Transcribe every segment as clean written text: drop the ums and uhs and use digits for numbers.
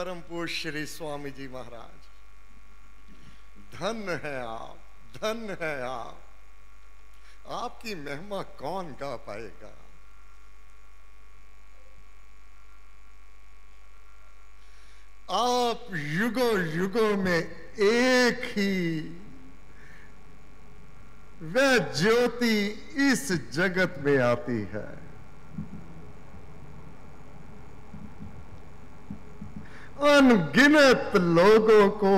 परम पूज्य श्री स्वामी जी महाराज, धन्य है आप, धन्य है आप। आपकी महिमा कौन गा पाएगा। आप युगों युगों में एक ही वह ज्योति इस जगत में आती है। अनगिनत लोगों को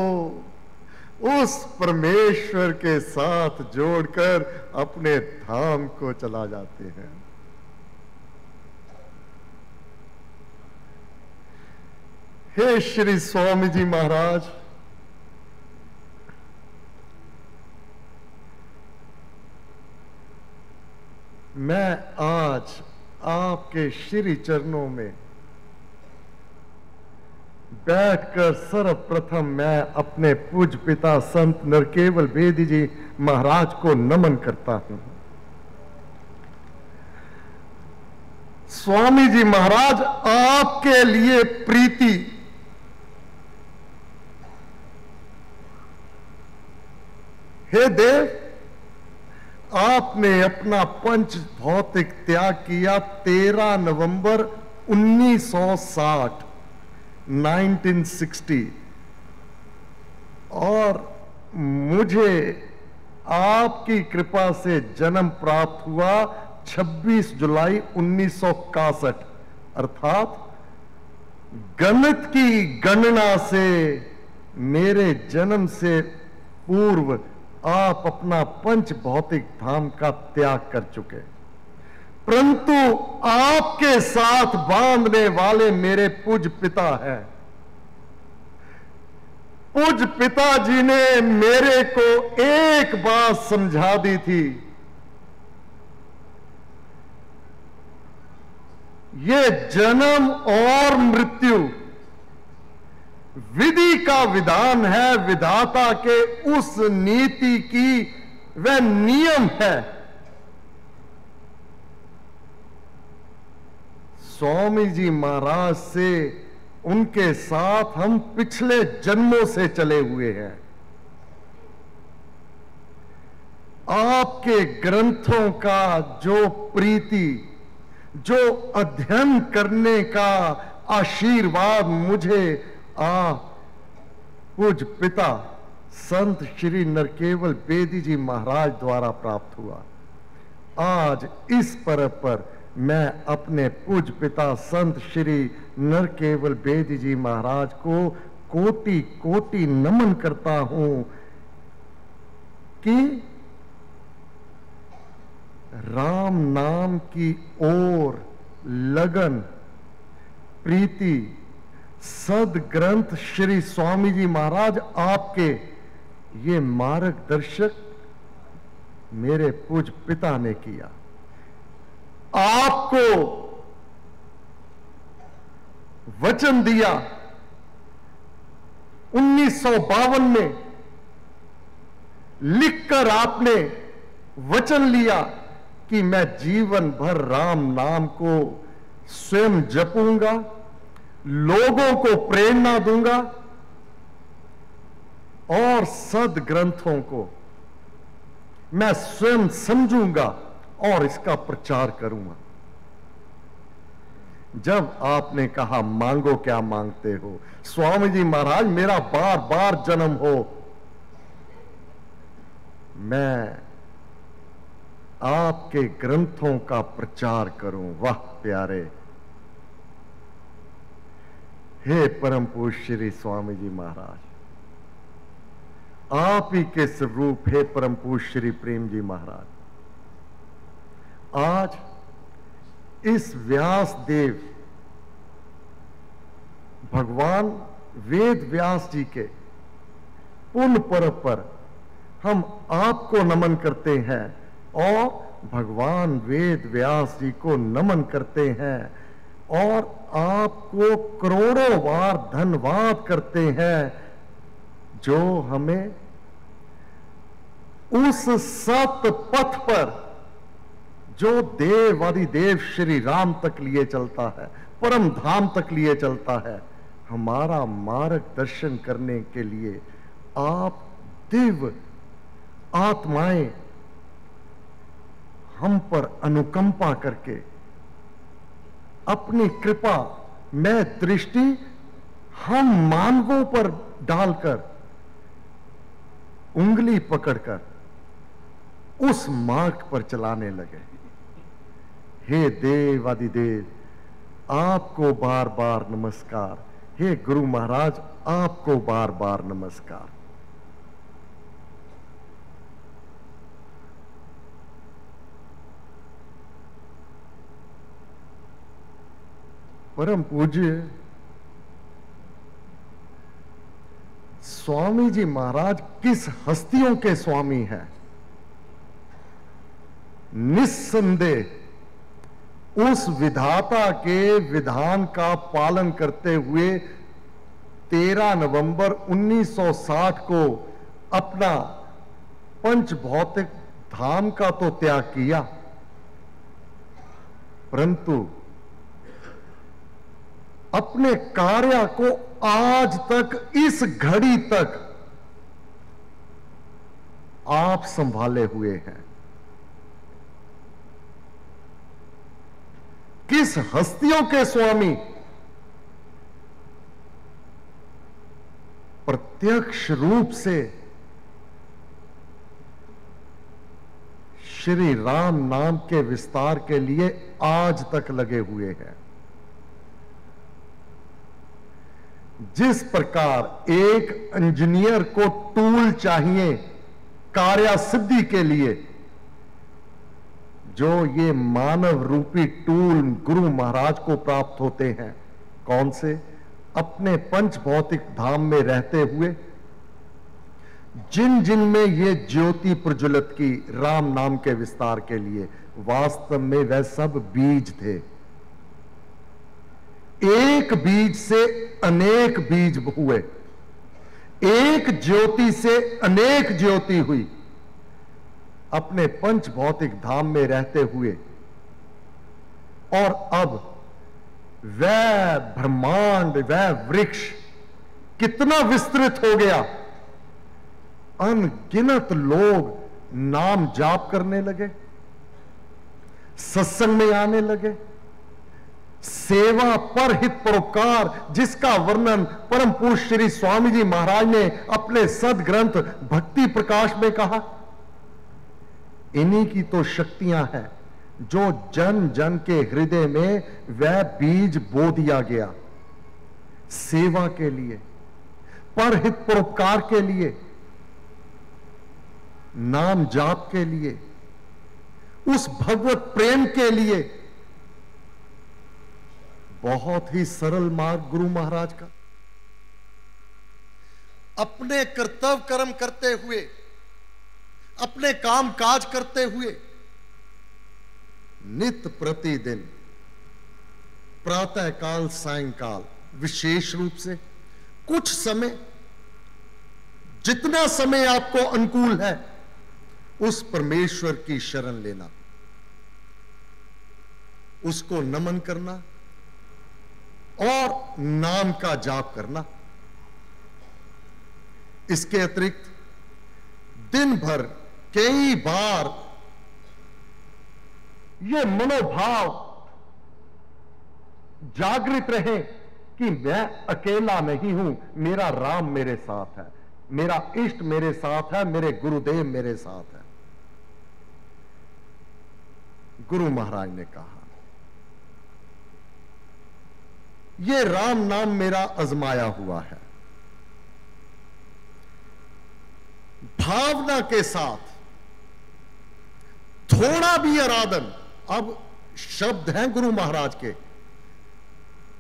उस परमेश्वर के साथ जोड़कर अपने धाम को चला जाते हैं। हे श्री स्वामी जी महाराज, मैं आज आपके श्री चरणों में बैठकर सर्वप्रथम मैं अपने पूज्य पिता संत नरकेवल बेदी जी महाराज को नमन करता हूं। स्वामी जी महाराज, आपके लिए प्रीति हे देव, आपने अपना पंच भौतिक त्याग किया 13 नवंबर 1960 1960 और मुझे आपकी कृपा से जन्म प्राप्त हुआ 26 जुलाई 1961, अर्थात गणित की गणना से मेरे जन्म से पूर्व आप अपना पंच भौतिक धाम का त्याग कर चुके, परंतु आपके साथ बांधने वाले मेरे पूज्य पिता हैं। पूज्य पिताजी ने मेरे को एक बात समझा दी थी, ये जन्म और मृत्यु विधि का विधान है, विधाता के उस नीति की वह नियम है। स्वामी जी महाराज से उनके साथ हम पिछले जन्मों से चले हुए हैं। आपके ग्रंथों का जो प्रीति, जो अध्ययन करने का आशीर्वाद मुझे पूज्य पिता संत श्री नरकेवल बेदी जी महाराज द्वारा प्राप्त हुआ, आज इस पर्व पर मैं अपने पूज्य पिता संत श्री नरकेवल बेदी जी महाराज को कोटि कोटि नमन करता हूं कि राम नाम की ओर लगन, प्रीति, सदग्रंथ श्री स्वामी जी महाराज आपके ये मार्गदर्शक मेरे पूज्य पिता ने किया। आपको वचन दिया 1952 में, लिखकर आपने वचन लिया कि मैं जीवन भर राम नाम को स्वयं जपूंगा, लोगों को प्रेरणा दूंगा और सदग्रंथों को मैं स्वयं समझूंगा और इसका प्रचार करूंगा। जब आपने कहा मांगो क्या मांगते हो, स्वामी जी महाराज मेरा बार बार जन्म हो, मैं आपके ग्रंथों का प्रचार करूं। वाह प्यारे, हे परम पूज्य श्री स्वामी जी महाराज, आप ही के स्वरूप हे परम पूज्य श्री प्रेम जी महाराज, आज इस व्यास देव भगवान वेद व्यास जी के पुण्य पर्व पर हम आपको नमन करते हैं और भगवान वेद व्यास जी को नमन करते हैं और आपको करोड़ों बार धन्यवाद करते हैं जो हमें उस सत पथ पर जो देव आदि देव श्री राम तक लिए चलता है, परम धाम तक लिए चलता है, हमारा मार्गदर्शन करने के लिए आप दिव्य आत्माएं हम पर अनुकंपा करके अपनी कृपा में दृष्टि हम मानवों पर डालकर उंगली पकड़कर उस मार्ग पर चलाने लगे। हे देव आदिदेव, आपको बार बार नमस्कार। हे गुरु महाराज, आपको बार बार नमस्कार। परम पूज्य स्वामी जी महाराज किस हस्तियों के स्वामी हैं? निस्संदेह उस विधाता के विधान का पालन करते हुए 13 नवंबर 1960 को अपना पंच भौतिक धाम का तो त्याग किया, परंतु अपने कार्य को आज तक, इस घड़ी तक आप संभाले हुए हैं। किस हस्तियों के स्वामी? प्रत्यक्ष रूप से श्री राम नाम के विस्तार के लिए आज तक लगे हुए हैं। जिस प्रकार एक इंजीनियर को टूल चाहिए कार्य सिद्धि के लिए, जो ये मानव रूपी टूल गुरु महाराज को प्राप्त होते हैं, कौन से? अपने पंच भौतिक धाम में रहते हुए जिन जिन में ये ज्योति प्रज्वलित की राम नाम के विस्तार के लिए, वास्तव में वह सब बीज थे। एक बीज से अनेक बीज हुए, एक ज्योति से अनेक ज्योति हुई। अपने पंच भौतिक धाम में रहते हुए, और अब वह ब्रह्मांड, वह वृक्ष कितना विस्तृत हो गया। अनगिनत लोग नाम जाप करने लगे, सत्संग में आने लगे। सेवा पर हित परोपकार, जिसका वर्णन परम पुरुष श्री स्वामी जी महाराज ने अपने सदग्रंथ भक्ति प्रकाश में कहा। इन्हीं की तो शक्तियां हैं जो जन जन के हृदय में वह बीज बो दिया गया। सेवा के लिए, परहित परोपकार के लिए, नाम जाप के लिए, उस भगवत प्रेम के लिए। बहुत ही सरल मार्ग गुरु महाराज का। अपने कर्तव्य कर्म करते हुए, अपने काम काज करते हुए, नित्य प्रतिदिन प्रातः काल, सायंकाल, विशेष रूप से कुछ समय, जितना समय आपको अनुकूल है, उस परमेश्वर की शरण लेना, उसको नमन करना और नाम का जाप करना। इसके अतिरिक्त दिन भर कई बार ये मनोभाव जागृत रहे कि मैं अकेला नहीं हूं, मेरा राम मेरे साथ है, मेरा इष्ट मेरे साथ है, मेरे गुरुदेव मेरे साथ है। गुरु महाराज ने कहा, ये राम नाम मेरा आजमाया हुआ है। भावना के साथ थोड़ा भी आराधन, अब शब्द हैं गुरु महाराज के,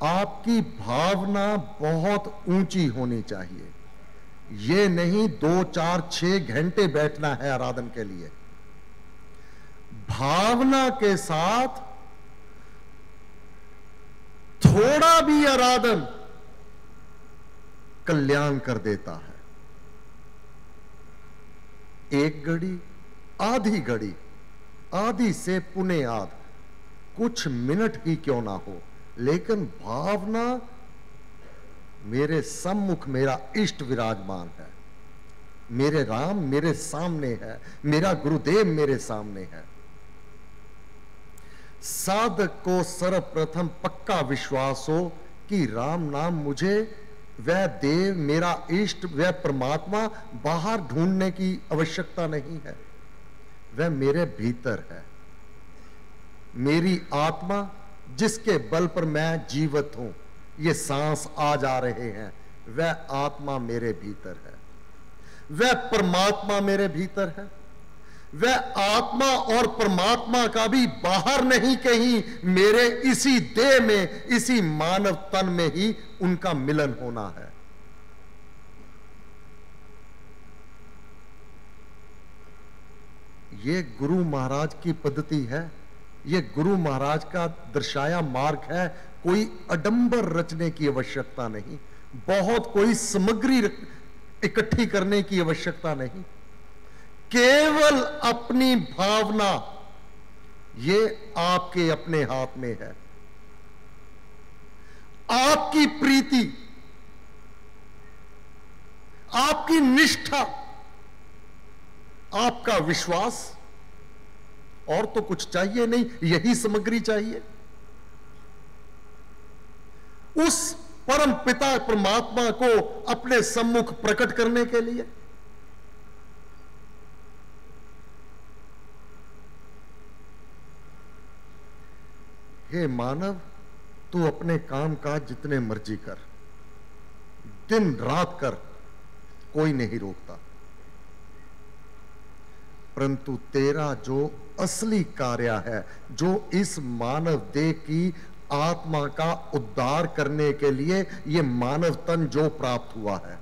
आपकी भावना बहुत ऊंची होनी चाहिए। ये नहीं 2, 4, 6 घंटे बैठना है आराधन के लिए। भावना के साथ थोड़ा भी आराधन कल्याण कर देता है। एक घड़ी, आधी घड़ी, आधी से पुने आध, कुछ मिनट ही क्यों ना हो, लेकिन भावना मेरे सम्मुख मेरा इष्ट विराजमान है, मेरे राम मेरे सामने है, मेरा गुरुदेव मेरे सामने है। साधक को सर्वप्रथम पक्का विश्वास हो कि राम नाम मुझे, वह देव मेरा इष्ट, वह परमात्मा बाहर ढूंढने की आवश्यकता नहीं है, वह मेरे भीतर है। मेरी आत्मा जिसके बल पर मैं जीवित हूं, ये सांस आ जा रहे हैं, वह आत्मा मेरे भीतर है, वह परमात्मा मेरे भीतर है। वह आत्मा और परमात्मा का भी बाहर नहीं, कहीं मेरे इसी देह में, इसी मानव तन में ही उनका मिलन होना है। ये गुरु महाराज की पद्धति है, ये गुरु महाराज का दर्शाया मार्ग है। कोई अडंबर रचने की आवश्यकता नहीं, बहुत कोई सामग्री इकट्ठी करने की आवश्यकता नहीं, केवल अपनी भावना, ये आपके अपने हाथ में है। आपकी प्रीति, आपकी निष्ठा, आपका विश्वास, और तो कुछ चाहिए नहीं, यही सामग्री चाहिए। उस परम पिता परमात्मा को अपने सम्मुख प्रकट करने के लिए। हे मानव, तू अपने काम काज जितने मर्जी कर, दिन रात कर, कोई नहीं रोकता, परंतु तेरा जो असली कार्य है, जो इस मानव देह की आत्मा का उद्धार करने के लिए ये मानव तन जो प्राप्त हुआ है,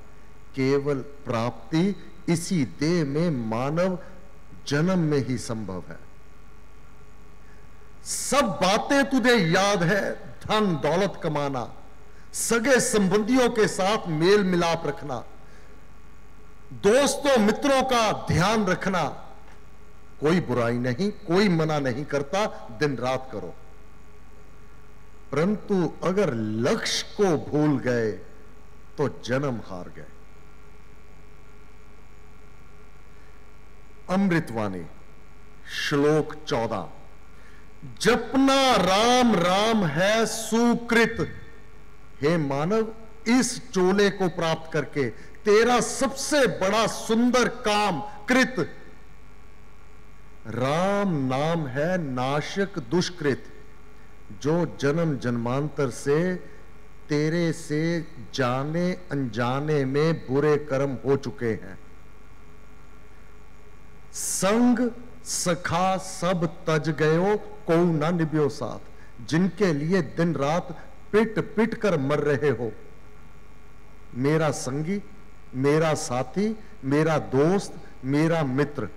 केवल प्राप्ति इसी देह में मानव जन्म में ही संभव है। सब बातें तुझे याद है, धन दौलत कमाना, सगे संबंधियों के साथ मेल मिलाप रखना, दोस्तों मित्रों का ध्यान रखना, कोई बुराई नहीं, कोई मना नहीं करता, दिन रात करो। परंतु अगर लक्ष्य को भूल गए तो जन्म हार गए। अमृतवाणी श्लोक 14। जपना राम राम है सुकृत। हे मानव, इस चोले को प्राप्त करके तेरा सबसे बड़ा सुंदर काम कृत राम नाम है, नाशक दुष्कृत, जो जन्म जन्मांतर से तेरे से जाने अनजाने में बुरे कर्म हो चुके हैं। संग सखा सब तज गयो, को न निभ्यो साथ, जिनके लिए दिन रात पिट पिट कर मर रहे हो। मेरा संगी, मेरा साथी, मेरा दोस्त, मेरा मित्र।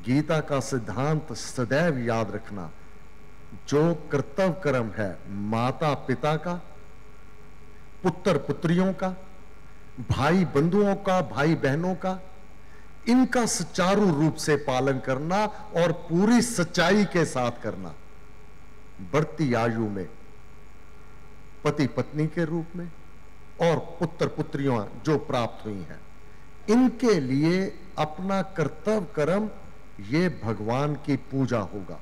गीता का सिद्धांत सदैव याद रखना, जो कर्तव्य कर्म है माता पिता का, पुत्र पुत्रियों का, भाई बंधुओं का, भाई बहनों का, इनका सुचारू रूप से पालन करना और पूरी सच्चाई के साथ करना। बढ़ती आयु में पति पत्नी के रूप में और पुत्र पुत्रियां जो प्राप्त हुई हैं, इनके लिए अपना कर्तव्य कर्म ये भगवान की पूजा होगा।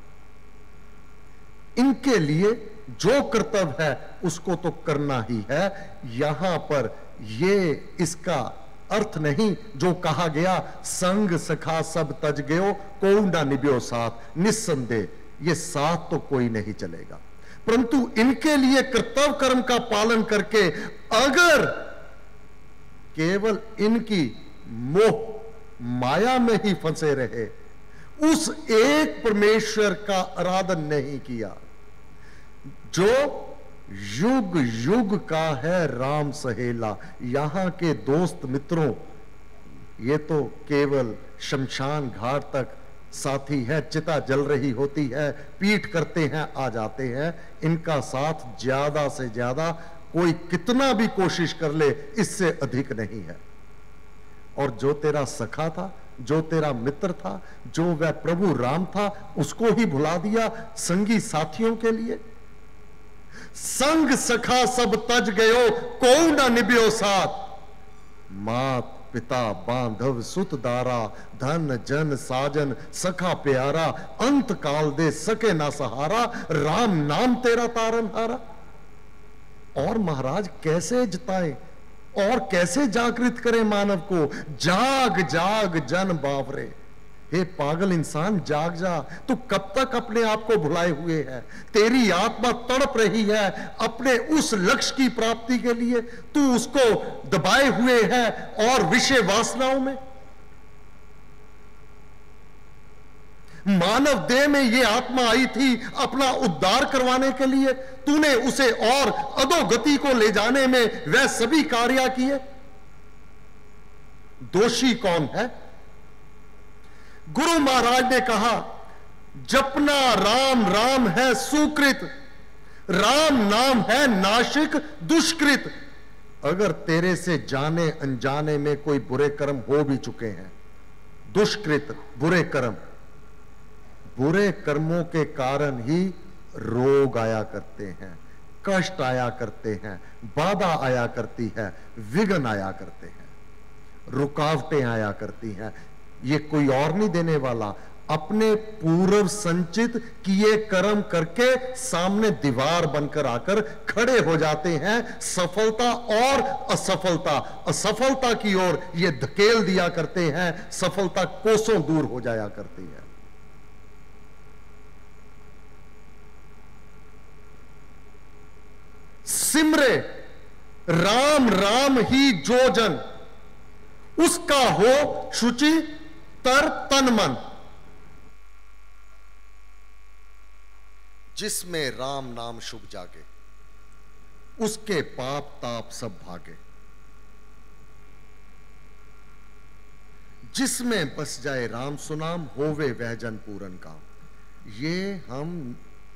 इनके लिए जो कर्तव्य है उसको तो करना ही है। यहां पर ये इसका अर्थ नहीं जो कहा गया, संग सखा सब तज गयो, को ना निभ्यो साथ। निस्संदेह ये साथ तो कोई नहीं चलेगा, परंतु इनके लिए कर्तव्य कर्म का पालन करके अगर केवल इनकी मोह माया में ही फंसे रहे, उस एक परमेश्वर का आराधन नहीं किया जो युग युग का है राम सहेला। यहां के दोस्त मित्रों, ये तो केवल शमशान घाट तक साथी है, चिता जल रही होती है, पीठ करते हैं आ जाते हैं। इनका साथ ज्यादा से ज्यादा कोई कितना भी कोशिश कर ले, इससे अधिक नहीं है। और जो तेरा सखा था, जो तेरा मित्र था, जो वह प्रभु राम था, उसको ही भुला दिया संगी साथियों के लिए। संग सखा सब तज गयो, को न निभ्यो साथ। मात पिता बांधव सुत दारा, धन जन साजन सखा प्यारा, अंत काल दे सके ना सहारा, राम नाम तेरा तारन हारा। और महाराज कैसे जताए और कैसे जागृत करे मानव को? जाग जाग जन बावरे। हे पागल इंसान, जाग जा। तू कब तक अपने आप को भुलाए हुए है? तेरी आत्मा तड़प रही है अपने उस लक्ष्य की प्राप्ति के लिए। तू उसको दबाए हुए है और विषय वासनाओं में। मानव देह में यह आत्मा आई थी अपना उद्धार करवाने के लिए। तूने उसे और अधोगति को ले जाने में वह सभी कार्य किए। दोषी कौन है? गुरु महाराज ने कहा, जपना राम राम है सुकृत, राम नाम है नाशिक दुष्कृत। अगर तेरे से जाने अनजाने में कोई बुरे कर्म हो भी चुके हैं, दुष्कृत बुरे कर्म, बुरे कर्मों के कारण ही रोग आया करते हैं, कष्ट आया करते हैं, बाधा आया करती है, विघ्न आया करते हैं, रुकावटें आया करती हैं। ये कोई और नहीं देने वाला, अपने पूर्व संचित किए कर्म करके सामने दीवार बनकर आकर खड़े हो जाते हैं। सफलता और असफलता, असफलता की ओर ये धकेल दिया करते हैं, सफलता कोसों दूर हो जाया करती है। सिमरे राम राम ही जो जन, उसका हो शुचि तर तन मन। जिसमें राम नाम शुभ जागे, उसके पाप ताप सब भागे। जिसमें बस जाए राम सुनाम, होवे वह जन पूरन काम। ये हम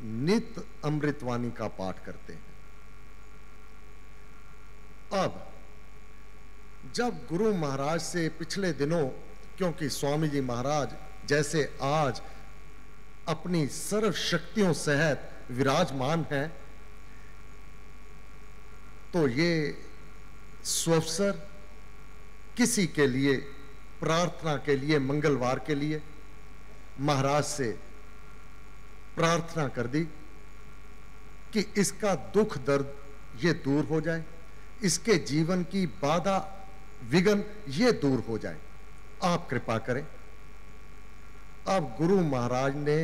नित्य अमृतवाणी का पाठ करते हैं। अब जब गुरु महाराज से पिछले दिनों, क्योंकि स्वामी जी महाराज जैसे आज अपनी सर्व शक्तियों सहित विराजमान हैं, तो ये स्वअवसर किसी के लिए, प्रार्थना के लिए, मंगलवार के लिए महाराज से प्रार्थना कर दी कि इसका दुख दर्द ये दूर हो जाए, इसके जीवन की बाधा विघ्न ये दूर हो जाए, आप कृपा करें। अब गुरु महाराज ने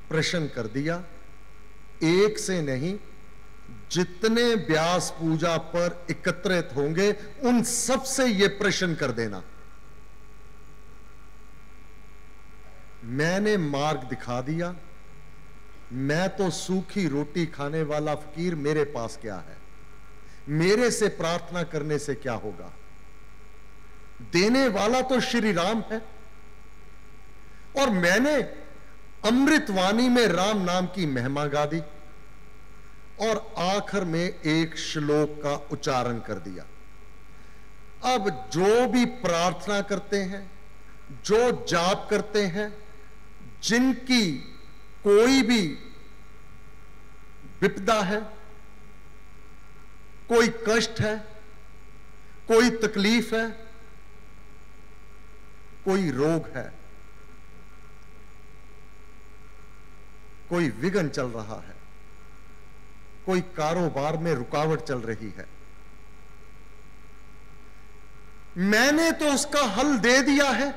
प्रश्न कर दिया, एक से नहीं, जितने व्यास पूजा पर एकत्रित होंगे उन सब से यह प्रश्न कर देना। मैंने मार्ग दिखा दिया, मैं तो सूखी रोटी खाने वाला फकीर, मेरे पास क्या है? मेरे से प्रार्थना करने से क्या होगा? देने वाला तो श्री राम है। और मैंने अमृतवाणी में राम नाम की महिमा गा दी और आखिर में एक श्लोक का उच्चारण कर दिया। अब जो भी प्रार्थना करते हैं, जो जाप करते हैं, जिनकी कोई भी विपदा है, कोई कष्ट है, कोई तकलीफ है, कोई रोग है, कोई विघ्न चल रहा है, कोई कारोबार में रुकावट चल रही है, मैंने तो उसका हल दे दिया है,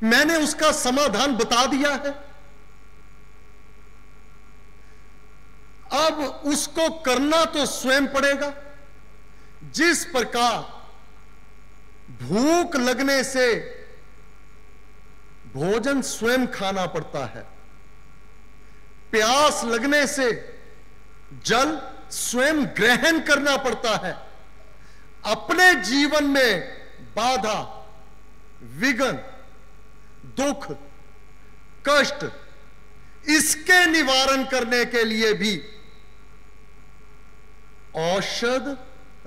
मैंने उसका समाधान बता दिया है। अब उसको करना तो स्वयं पड़ेगा। जिस प्रकार भूख लगने से भोजन स्वयं खाना पड़ता है, प्यास लगने से जल स्वयं ग्रहण करना पड़ता है, अपने जीवन में बाधा, विघ्न, दुख, कष्ट, इसके निवारण करने के लिए भी औषध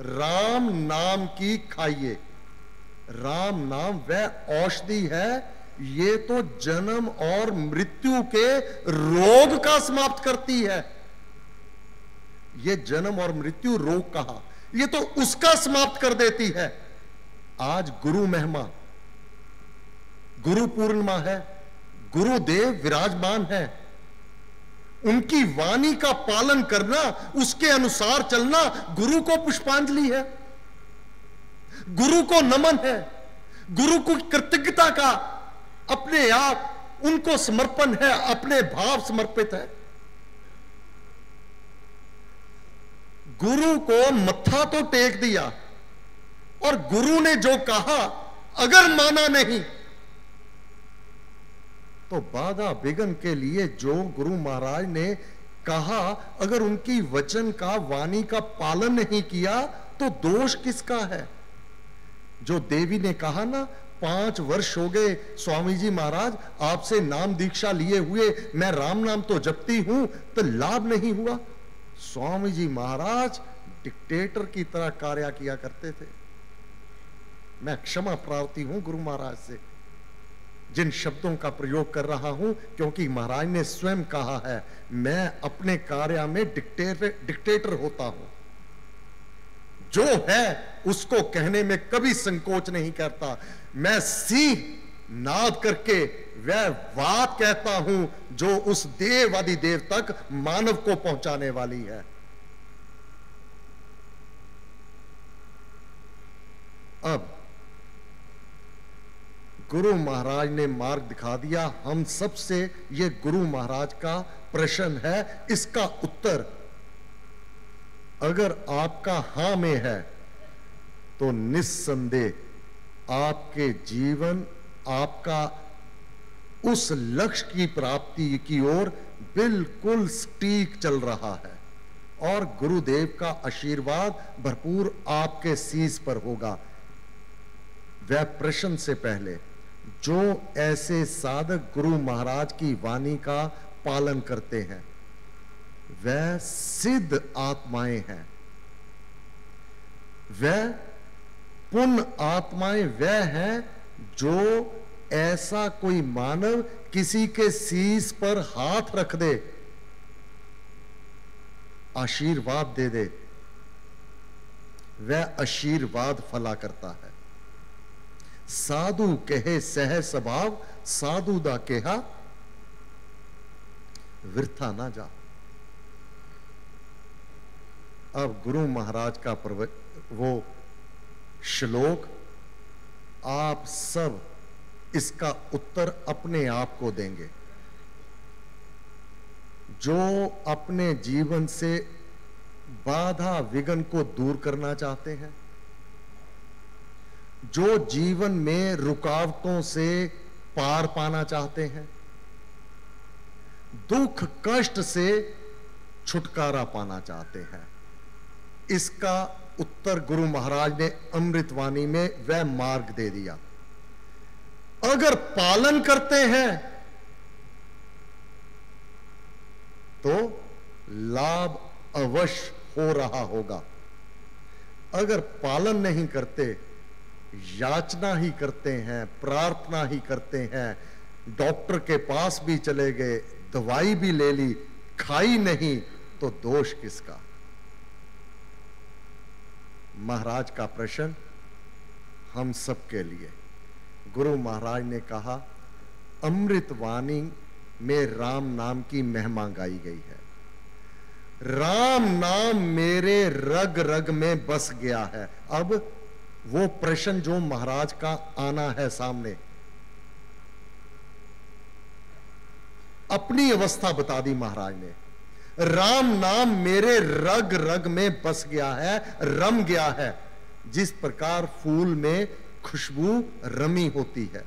राम नाम की खाइए। राम नाम वह औषधि है, ये तो जन्म और मृत्यु के रोग का समाप्त करती है। ये जन्म और मृत्यु रोग कहा, ये तो उसका समाप्त कर देती है। आज गुरु महिमा, गुरु पूर्णिमा है, गुरुदेव विराजमान है। उनकी वाणी का पालन करना, उसके अनुसार चलना गुरु को पुष्पांजलि है, गुरु को नमन है, गुरु को कृतज्ञता का अपने आप उनको समर्पण है, अपने भाव समर्पित है। गुरु को मत्था तो टेक दिया और गुरु ने जो कहा अगर माना नहीं तो बाधा विघ्न के लिए जो गुरु महाराज ने कहा, अगर उनकी वचन का, वाणी का पालन नहीं किया तो दोष किसका है? जो देवी ने कहा ना, 5 वर्ष हो गए स्वामी जी महाराज आपसे नाम दीक्षा लिए हुए, मैं राम नाम तो जपती हूं तो लाभ नहीं हुआ। स्वामी जी महाराज डिक्टेटर की तरह कार्य किया करते थे। मैं क्षमा प्रार्थी हूं गुरु महाराज से जिन शब्दों का प्रयोग कर रहा हूं, क्योंकि महाराज ने स्वयं कहा है मैं अपने कार्य में डिक्टेटर होता हूं। जो है उसको कहने में कभी संकोच नहीं करता। मैं सिंह नाद करके वह बात कहता हूं जो उस देव आदि देव तक मानव को पहुंचाने वाली है। अब गुरु महाराज ने मार्ग दिखा दिया। हम सबसे ये गुरु महाराज का प्रश्न है, इसका उत्तर अगर आपका हां में है तो निस्संदेह आपके जीवन, आपका उस लक्ष्य की प्राप्ति की ओर बिल्कुल सटीक चल रहा है और गुरुदेव का आशीर्वाद भरपूर आपके शीश पर होगा। वह प्रश्न से पहले जो ऐसे साधक गुरु महाराज की वाणी का पालन करते हैं वह सिद्ध आत्माएं हैं, वह पुण्य आत्माएं वह हैं जो ऐसा कोई मानव किसी के शीश पर हाथ रख दे, आशीर्वाद दे दे, वह आशीर्वाद फला करता है। साधु कहे सह स्वभाव, साधु दा कहा वृथा ना जा। अब गुरु महाराज का वो श्लोक आप सब इसका उत्तर अपने आप को देंगे। जो अपने जीवन से बाधा विघ्न को दूर करना चाहते हैं, जो जीवन में रुकावटों से पार पाना चाहते हैं, दुख कष्ट से छुटकारा पाना चाहते हैं, इसका उत्तर गुरु महाराज ने अमृतवाणी में वह मार्ग दे दिया। अगर पालन करते हैं तो लाभ अवश्य हो रहा होगा। अगर पालन नहीं करते, याचना ही करते हैं, प्रार्थना ही करते हैं, डॉक्टर के पास भी चले गए, दवाई भी ले ली, खाई नहीं, तो दोष किसका? महाराज का प्रश्न हम सबके लिए। गुरु महाराज ने कहा अमृतवाणी में राम नाम की महिमा गाई गई है। राम नाम मेरे रग रग में बस गया है। अब वो प्रश्न जो महाराज का आना है सामने, अपनी अवस्था बता दी महाराज ने। राम नाम मेरे रग रग में बस गया है, रम गया है। जिस प्रकार फूल में खुशबू रमी होती है,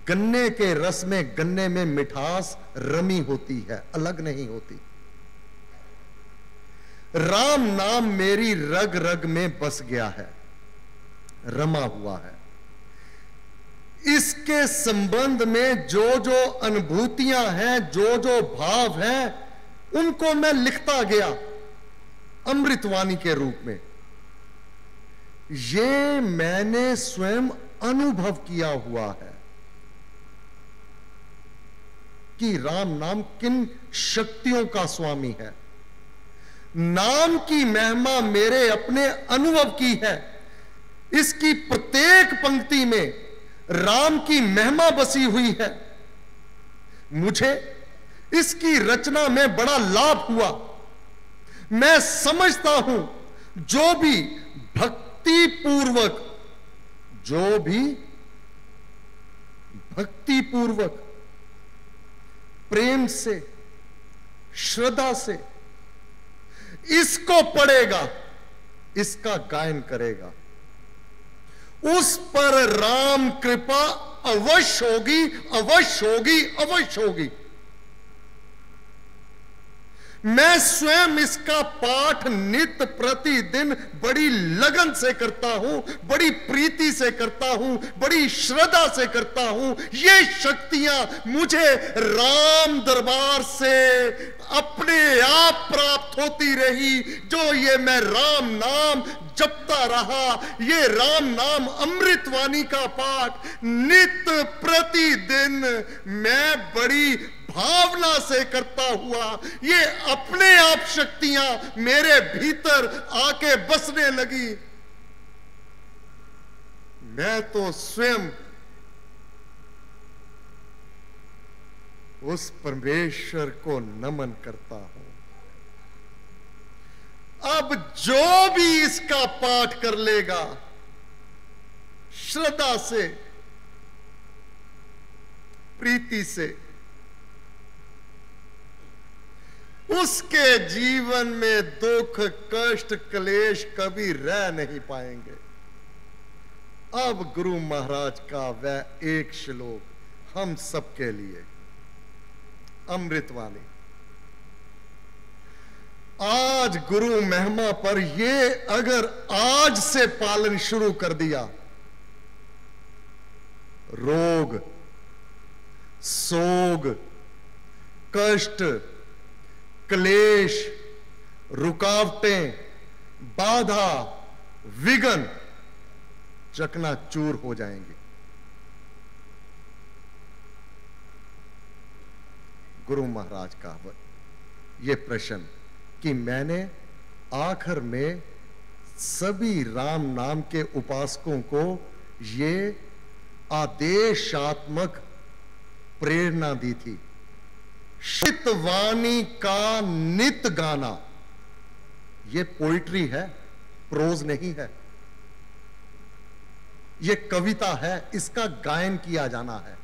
गन्ने के रस में, गन्ने में मिठास रमी होती है, अलग नहीं होती। राम नाम मेरी रग रग में बस गया है, रमा हुआ है। इसके संबंध में जो जो अनुभूतियां हैं, जो जो भाव हैं, उनको मैं लिखता गया अमृतवाणी के रूप में। ये मैंने स्वयं अनुभव किया हुआ है कि राम नाम किन शक्तियों का स्वामी है। नाम की महिमा मेरे अपने अनुभव की है। इसकी प्रत्येक पंक्ति में राम की महिमा बसी हुई है। मुझे इसकी रचना में बड़ा लाभ हुआ। मैं समझता हूं जो भी भक्ति पूर्वक प्रेम से, श्रद्धा से इसको पढ़ेगा, इसका गायन करेगा, उस पर राम कृपा अवश्य होगी, अवश्य होगी, अवश्य होगी। मैं स्वयं इसका पाठ नित्य प्रतिदिन बड़ी लगन से करता हूं, बड़ी प्रीति से करता हूं, बड़ी श्रद्धा से करता हूं। ये शक्तियां मुझे राम दरबार से अपने आप प्राप्त होती रही। जो ये मैं राम नाम जपता रहा, ये राम नाम अमृतवाणी का पाठ नित्य प्रतिदिन मैं बड़ी भावना से करता हुआ, ये अपने आप शक्तियां मेरे भीतर आके बसने लगी। मैं तो स्वयं उस परमेश्वर को नमन करता हूं। अब जो भी इसका पाठ कर लेगा श्रद्धा से, प्रीति से, उसके जीवन में दुख, कष्ट, क्लेश कभी रह नहीं पाएंगे। अब गुरु महाराज का वह एक श्लोक हम सबके लिए, अमृतवाणी। आज गुरु महिमा पर ये अगर आज से पालन शुरू कर दिया, रोग, सोग, कष्ट, क्लेश, रुकावटें, बाधा, विघ्न चकनाचूर हो जाएंगे। गुरु महाराज का ये प्रश्न कि मैंने आखिर में सभी राम नाम के उपासकों को ये आदेशात्मक प्रेरणा दी थी, शितवाणी का नित गाना। ये पोइट्री है, प्रोज नहीं है। ये कविता है, इसका गायन किया जाना है।